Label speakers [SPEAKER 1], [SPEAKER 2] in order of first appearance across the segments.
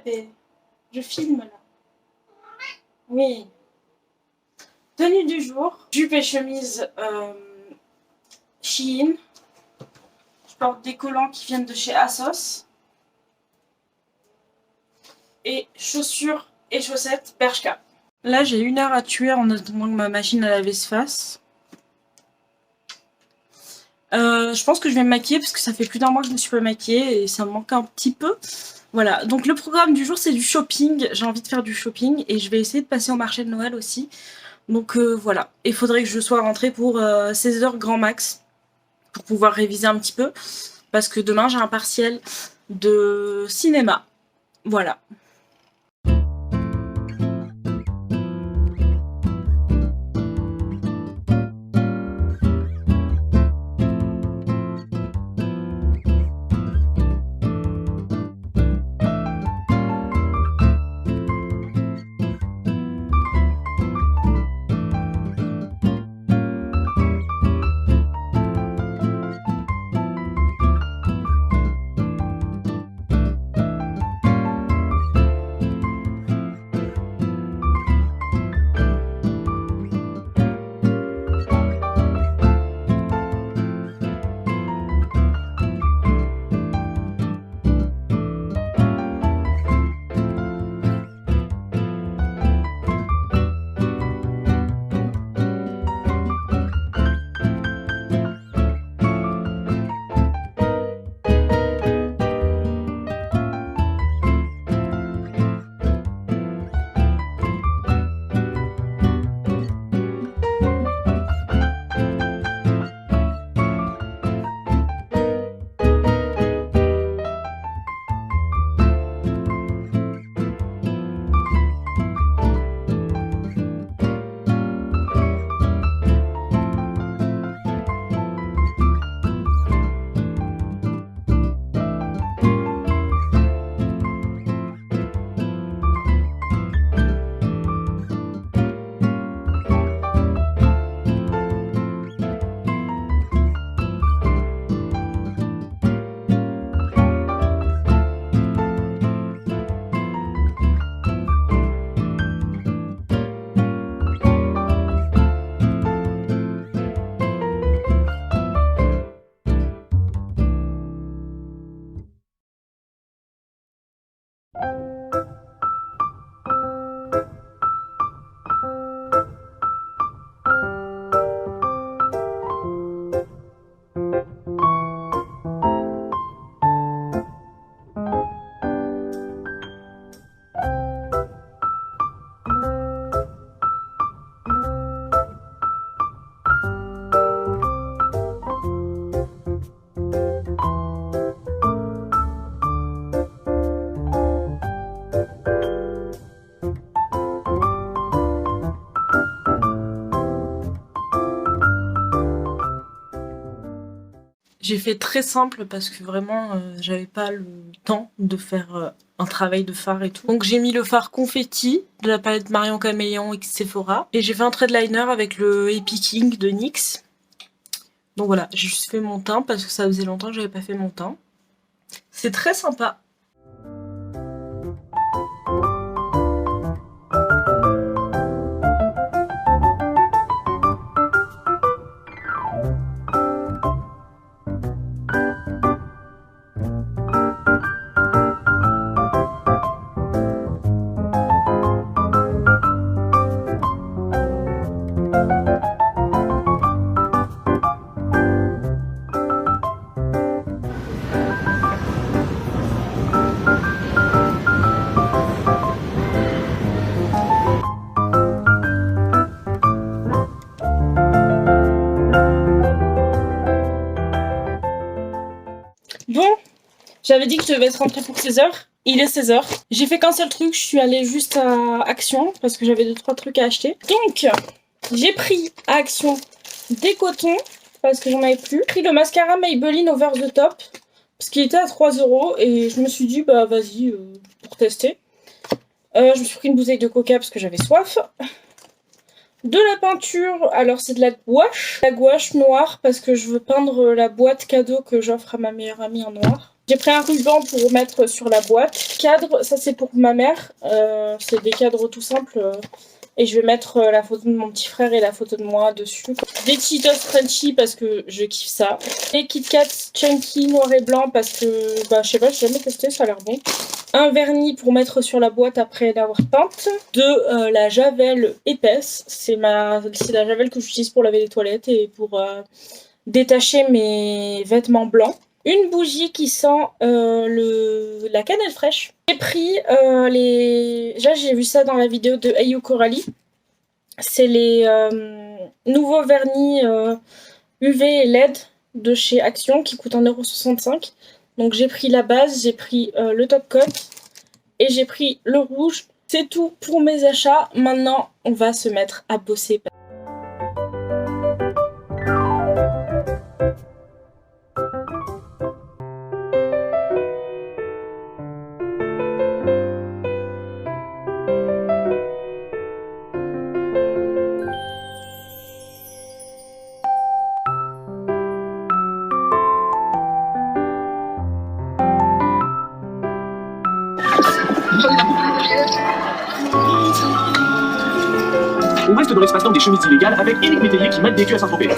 [SPEAKER 1] bébé. Je filme là. Oui. Tenue du jour. Jupe et chemise Shein. Je porte des collants qui viennent de chez ASOS. Et chaussures et chaussettes Bershka. Là, j'ai 1 heure à tuer en attendant que ma machine à laver se fasse. Je pense que je vais me maquiller parce que ça fait plus d'1 mois que je me suis pas maquillée et ça me manque un petit peu. Voilà, donc le programme du jour c'est du shopping. J'ai envie de faire du shopping et je vais essayer de passer au marché de Noël aussi. Donc voilà, il faudrait que je sois rentrée pour 16 h grand max pour pouvoir réviser un petit peu. Parce que demain j'ai un partiel de cinéma. Voilà. J'ai fait très simple parce que vraiment j'avais pas le temps de faire un travail de fard et tout. Donc j'ai mis le fard confetti de la palette Marion Caméléon X Sephora. Et j'ai fait un trait de liner avec le Epic Ink de NYX. Donc voilà, j'ai juste fait mon teint parce que ça faisait longtemps que j'avais pas fait mon teint. C'est très sympa. Bon, j'avais dit que je devais être rentrée pour 16 h. Il est 16 h. J'ai fait qu'un seul truc, je suis allée juste à Action parce que j'avais 2-3 trucs à acheter. Donc, j'ai pris à Action des cotons parce que j'en avais plus. J'ai pris le mascara Maybelline Over the Top parce qu'il était à 3 € et je me suis dit, bah vas-y, pour tester. Je me suis pris une bouteille de coca parce que j'avais soif. De la peinture, alors c'est de la gouache noire parce que je veux peindre la boîte cadeau que j'offre à ma meilleure amie en noir. J'ai pris un ruban pour mettre sur la boîte. Cadre, ça c'est pour ma mère, c'est des cadres tout simples. Et je vais mettre la photo de mon petit frère et la photo de moi dessus. Des Cheetos Crunchy parce que je kiffe ça. Des Kit Kat Chunky noir et blanc parce que, je sais pas, j'ai jamais testé, ça a l'air bon. Un vernis pour mettre sur la boîte après l'avoir peinte. De la javel épaisse. C'est la javel que j'utilise pour laver les toilettes et pour détacher mes vêtements blancs. Une bougie qui sent la cannelle fraîche. J'ai pris Déjà, j'ai vu ça dans la vidéo de Ayu Coralie. C'est les nouveaux vernis UV et LED de chez Action qui coûtent 1,65 €. Donc j'ai pris la base, j'ai pris le top coat et j'ai pris le rouge. C'est tout pour mes achats. Maintenant, on va se mettre à bosser.
[SPEAKER 2] On reste dans l'espace-temps des chemises illégales avec Éric Métayer qui mate des culs à Saint-Tropez.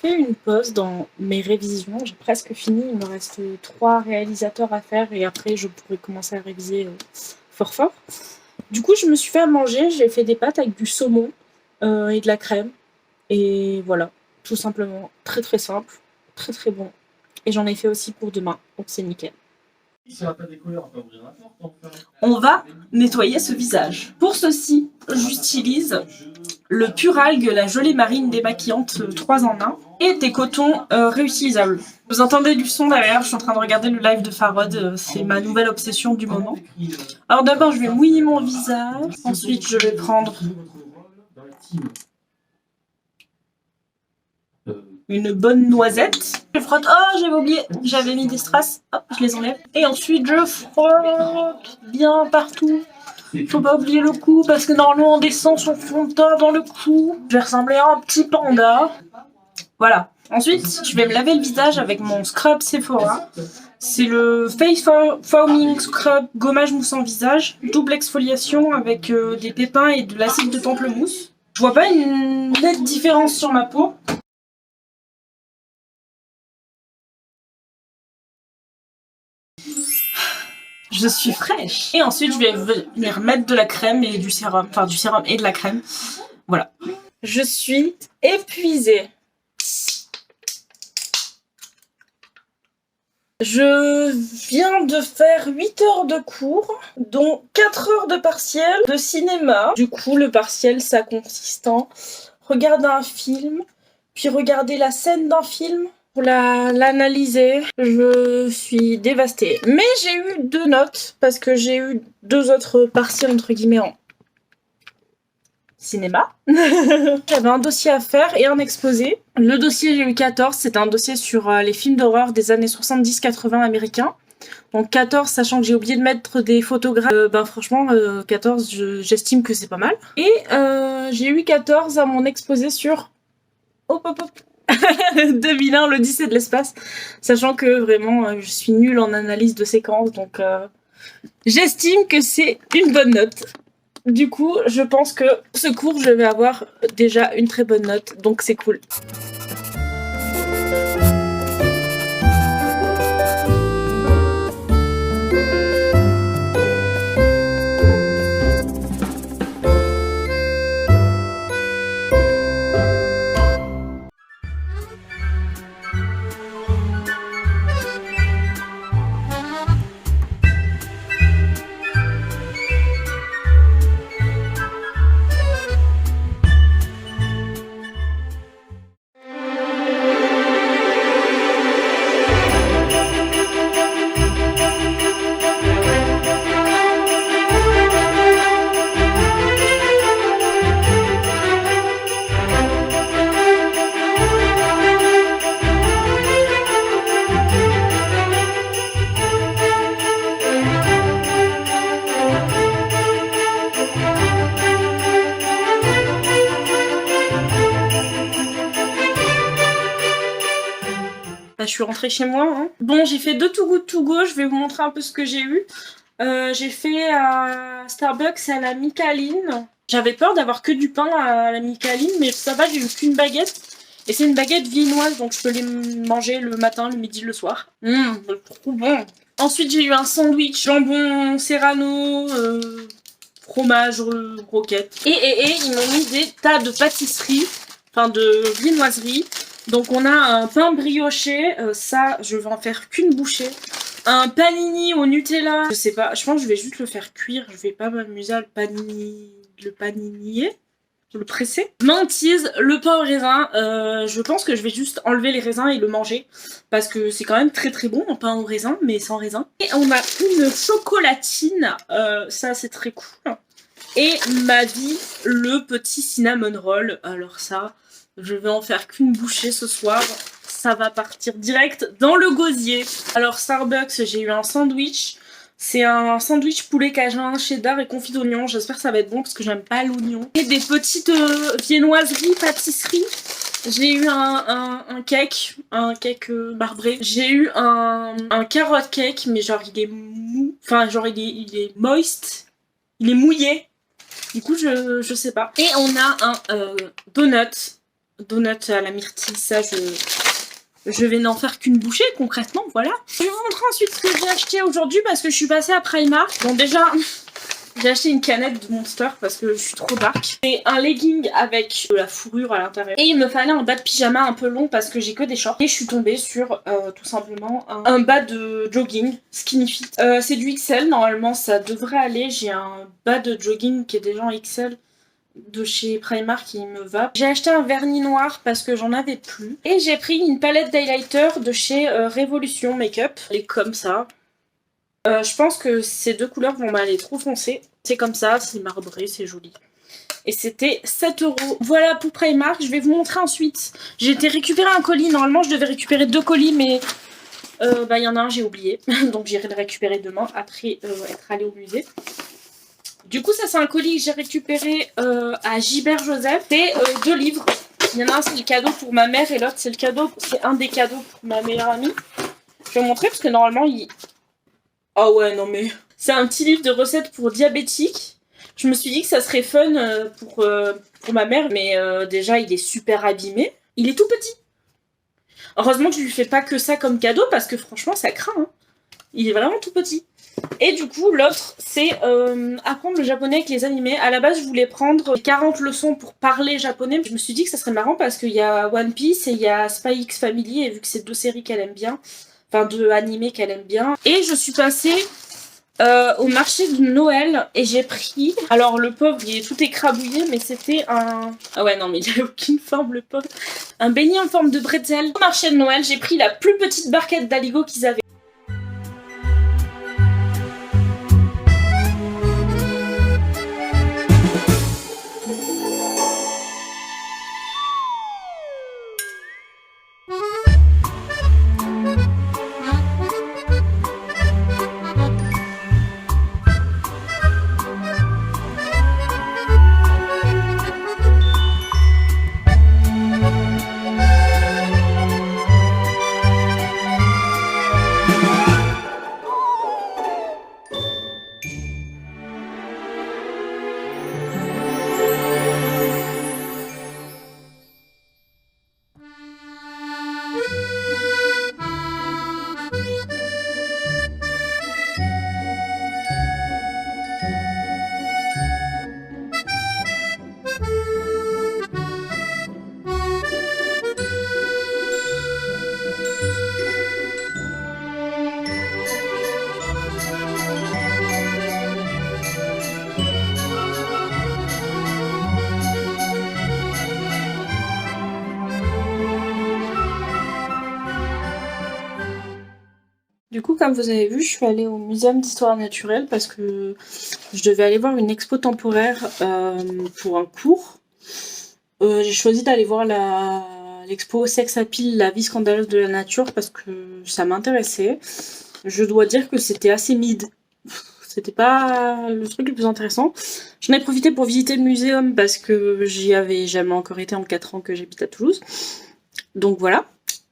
[SPEAKER 1] Une pause dans mes révisions, j'ai presque fini, il me reste 3 réalisateurs à faire et après je pourrai commencer à réviser fort fort. Du coup je me suis fait à manger, j'ai fait des pâtes avec du saumon et de la crème et voilà, tout simplement, très très simple, très très bon et j'en ai fait aussi pour demain, donc c'est nickel. On va nettoyer ce visage. Pour ceci, j'utilise le Puralgue, la gelée marine démaquillante 3 en 1 et des cotons réutilisables. Vous entendez du son derrière, je suis en train de regarder le live de Farod, c'est ma nouvelle obsession du moment. Alors d'abord je vais mouiller mon visage, ensuite je vais prendre une bonne noisette. Je frotte, oh j'avais oublié, j'avais mis des strass, hop je les enlève. Et ensuite je frotte bien partout. Faut pas oublier le cou parce que normalement on descend son fond de teint dans le cou. Je vais ressembler à un petit panda. Voilà. Ensuite, je vais me laver le visage avec mon scrub Sephora. C'est le Face Foaming Scrub gommage moussant visage. Double exfoliation avec des pépins et de l'acide de pamplemousse. Je vois pas une nette différence sur ma peau. Je suis fraîche. Et ensuite, je vais venir mettre de la crème et du sérum. Enfin, du sérum et de la crème. Voilà. Je suis épuisée. Je viens de faire 8 heures de cours, dont 4 heures de partiel de cinéma. Du coup, le partiel, ça consiste en regarder un film, puis regarder la scène d'un film. Pour l'analyser, je suis dévastée. Mais j'ai eu 2 notes parce que j'ai eu 2 autres partiels entre guillemets en cinéma. J'avais un dossier à faire et un exposé. Le dossier, j'ai eu 14. C'était un dossier sur les films d'horreur des années 70-80 américains. Donc 14, sachant que j'ai oublié de mettre des photographes. Franchement, 14, j'estime que c'est pas mal. Et j'ai eu 14 à mon exposé sur... Hop hop hop 2001, l'Odyssée de l'espace, sachant que vraiment je suis nulle en analyse de séquences, donc j'estime que c'est une bonne note. Du coup, je pense que ce cours, je vais avoir déjà une très bonne note, donc c'est cool. Enfin, je suis rentrée chez moi. Hein. Bon, j'ai fait 2 Too Good To Go. Je vais vous montrer un peu ce que j'ai eu. J'ai fait à Starbucks à la Micaline. J'avais peur d'avoir que du pain à la Micaline, mais ça va, j'ai eu qu'une baguette. Et c'est une baguette viennoise, donc je peux les manger le matin, le midi, le soir. Trop bon. Ensuite, j'ai eu un sandwich jambon serrano, fromage, roquette. Et ils m'ont mis des tas de pâtisseries, enfin de viennoiseries. Donc on a un pain brioché, ça, je vais en faire qu'une bouchée. Un panini au Nutella. Je sais pas, je pense que je vais juste le faire cuire. Je vais pas m'amuser à le paninier. Le presser. Mentise, le pain au raisin. Je pense que je vais juste enlever les raisins et le manger. Parce que c'est quand même très très bon, un pain au raisin, mais sans raisin. Et on a une chocolatine. Ça, c'est très cool. Et ma vie, le petit cinnamon roll. Alors ça, je vais en faire qu'une bouchée ce soir. Ça va partir direct dans le gosier. Alors Starbucks, j'ai eu un sandwich. C'est un sandwich poulet cajun, cheddar et confit d'oignon. J'espère que ça va être bon parce que j'aime pas l'oignon. Et des petites viennoiseries, pâtisseries. J'ai eu un cake marbré. J'ai eu un carrot cake, mais genre il est mou. Enfin genre il est moist. Il est mouillé. Du coup je sais pas. Et on a un donut à la myrtille. Ça je vais n'en faire qu'une bouchée concrètement, voilà. Je vais vous montrer ensuite ce que j'ai acheté aujourd'hui parce que je suis passée à Primark. Bon déjà, j'ai acheté une canette de Monster parce que je suis trop dark. C'est un legging avec de la fourrure à l'intérieur. Et il me fallait un bas de pyjama un peu long parce que j'ai que des shorts. Et je suis tombée sur tout simplement un bas de jogging skinny fit. C'est du XL, normalement ça devrait aller. J'ai un bas de jogging qui est déjà en XL. De chez Primark qui me va. J'ai acheté un vernis noir parce que j'en avais plus. Et j'ai pris une palette d'highlighter de chez Révolution Makeup. Elle est comme ça. Je pense que ces 2 couleurs vont m'aller trop foncé. C'est comme ça, c'est marbré, c'est joli. Et c'était 7 €. Voilà pour Primark. Je vais vous montrer ensuite. J'ai été récupérer un colis. Normalement, je devais récupérer 2 colis, mais il y en a un, j'ai oublié. Donc j'irai le récupérer demain après être allée au musée. Du coup, ça c'est un colis que j'ai récupéré à Gilbert Joseph. C'est 2 livres. Il y en a un, c'est le cadeau pour ma mère et l'autre, c'est un des cadeaux pour ma meilleure amie. Je vais vous montrer parce que normalement, Ah ouais, non mais... C'est un petit livre de recettes pour diabétiques. Je me suis dit que ça serait fun pour ma mère, mais déjà, il est super abîmé. Il est tout petit. Heureusement que je lui fais pas que ça comme cadeau parce que franchement, ça craint. Hein. Il est vraiment tout petit. Et du coup, l'autre, c'est apprendre le japonais avec les animés. À la base, je voulais prendre 40 leçons pour parler japonais. Je me suis dit que ça serait marrant parce qu'il y a One Piece et il y a Spy X Family. Et vu que c'est 2 séries qu'elle aime bien, enfin 2 animés qu'elle aime bien. Et je suis passée au marché de Noël et j'ai pris... Alors le pauvre, il est tout écrabouillé, mais c'était un... Ah ouais, non, mais il a aucune forme, le pauvre. Un beignet en forme de bretzel. Au marché de Noël, j'ai pris la plus petite barquette d'Aligo qu'ils avaient. Du coup, comme vous avez vu, je suis allée au Muséum d'Histoire Naturelle parce que je devais aller voir une expo temporaire pour un cours. J'ai choisi d'aller voir l'expo Sex Appeal, la vie scandaleuse de la nature parce que ça m'intéressait. Je dois dire que c'était assez mid. C'était pas le truc le plus intéressant. J'en ai profité pour visiter le muséum parce que j'y avais jamais encore été en 4 ans que j'habite à Toulouse. Donc voilà.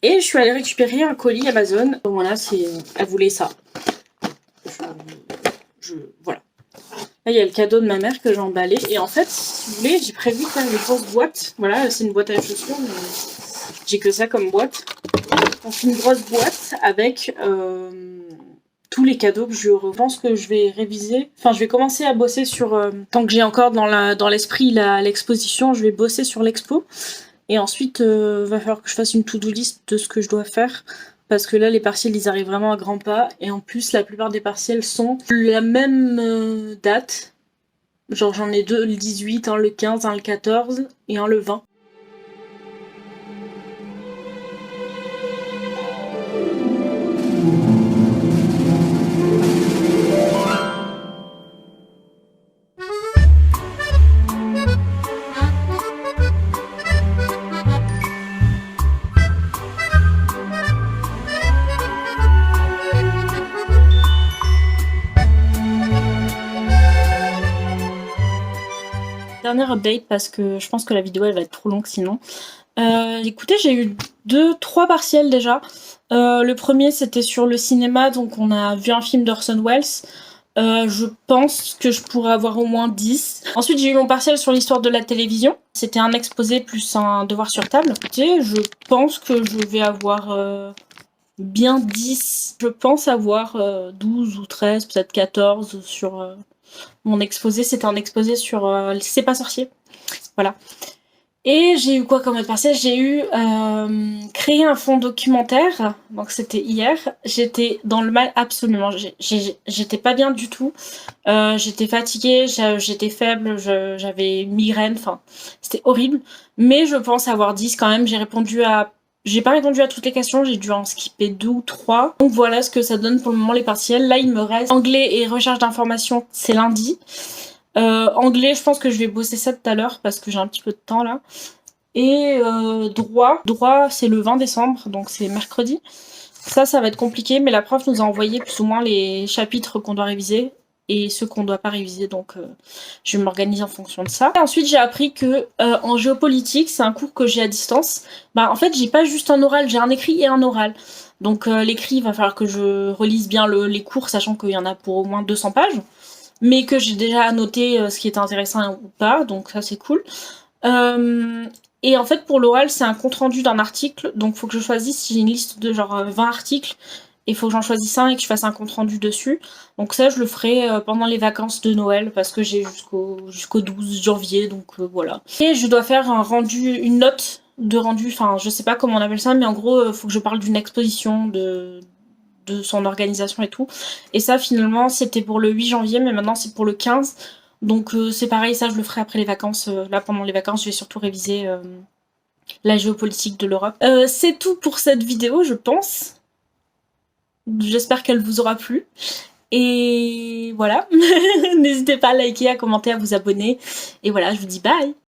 [SPEAKER 1] Et je suis allée récupérer un colis Amazon. Voilà, elle voulait ça. Voilà. Là, il y a le cadeau de ma mère que j'ai emballé. Et en fait, si vous voulez, j'ai prévu de faire une grosse boîte. Voilà, c'est une boîte à chaussures, mais j'ai que ça comme boîte. Donc une grosse boîte avec tous les cadeaux que je pense que je vais réviser. Enfin, je vais commencer à bosser sur... tant que j'ai encore dans l'esprit l'exposition, je vais bosser sur l'expo. Et ensuite, va falloir que je fasse une to-do list de ce que je dois faire. Parce que là, les partiels, ils arrivent vraiment à grands pas. Et en plus, la plupart des partiels sont la même date. Genre, j'en ai deux, le 18, un le 15, un le 14 et un le 20. Dernière update parce que je pense que la vidéo elle va être trop longue sinon. Écoutez, j'ai eu 2-3 partiels déjà. Le premier c'était sur le cinéma, donc on a vu un film d'Orson Welles. Je pense que je pourrais avoir au moins 10. Ensuite j'ai eu mon partiel sur l'histoire de la télévision. C'était un exposé plus un devoir sur table. Écoutez, je pense que je vais avoir bien 10. Je pense avoir 12 ou 13, peut-être 14 sur... Mon exposé, c'était un exposé sur C'est pas sorcier. Voilà. Et j'ai eu quoi comme autre partiel? J'ai eu créé un fond documentaire. Donc c'était hier. J'étais dans le mal absolument. J'étais pas bien du tout. J'étais fatiguée, j'étais faible, j'avais une migraine. Enfin, c'était horrible. Mais je pense avoir 10 quand même. J'ai pas répondu à toutes les questions, j'ai dû en skipper 2 ou 3. Donc voilà ce que ça donne pour le moment les partiels. Là, il me reste anglais et recherche d'informations, c'est lundi. Anglais, je pense que je vais bosser ça tout à l'heure parce que j'ai un petit peu de temps là. Et droit. Droit, c'est le 20 décembre, donc c'est mercredi. Ça va être compliqué, mais la prof nous a envoyé plus ou moins les chapitres qu'on doit réviser et ceux qu'on doit pas réviser, donc je vais m'organiser en fonction de ça. Et ensuite, j'ai appris que en géopolitique, c'est un cours que j'ai à distance. En fait, j'ai pas juste un oral, j'ai un écrit et un oral. Donc l'écrit, il va falloir que je relise bien les cours, sachant qu'il y en a pour au moins 200 pages, mais que j'ai déjà annoté ce qui était intéressant ou pas, donc ça c'est cool. Et en fait, pour l'oral, c'est un compte-rendu d'un article, donc faut que je choisisse, si j'ai une liste de genre 20 articles, il faut que j'en choisisse un et que je fasse un compte-rendu dessus. Donc ça, je le ferai pendant les vacances de Noël, parce que j'ai jusqu'au 12 janvier, donc voilà. Et je dois faire une note de rendu, enfin, je sais pas comment on appelle ça, mais en gros, faut que je parle d'une exposition, de son organisation et tout. Et ça, finalement, c'était pour le 8 janvier, mais maintenant, c'est pour le 15. Donc c'est pareil, ça je le ferai après les vacances. Là pendant les vacances, je vais surtout réviser la géopolitique de l'Europe. C'est tout pour cette vidéo, je pense. J'espère qu'elle vous aura plu. Et voilà, n'hésitez pas à liker, à commenter, à vous abonner. Et voilà, je vous dis bye.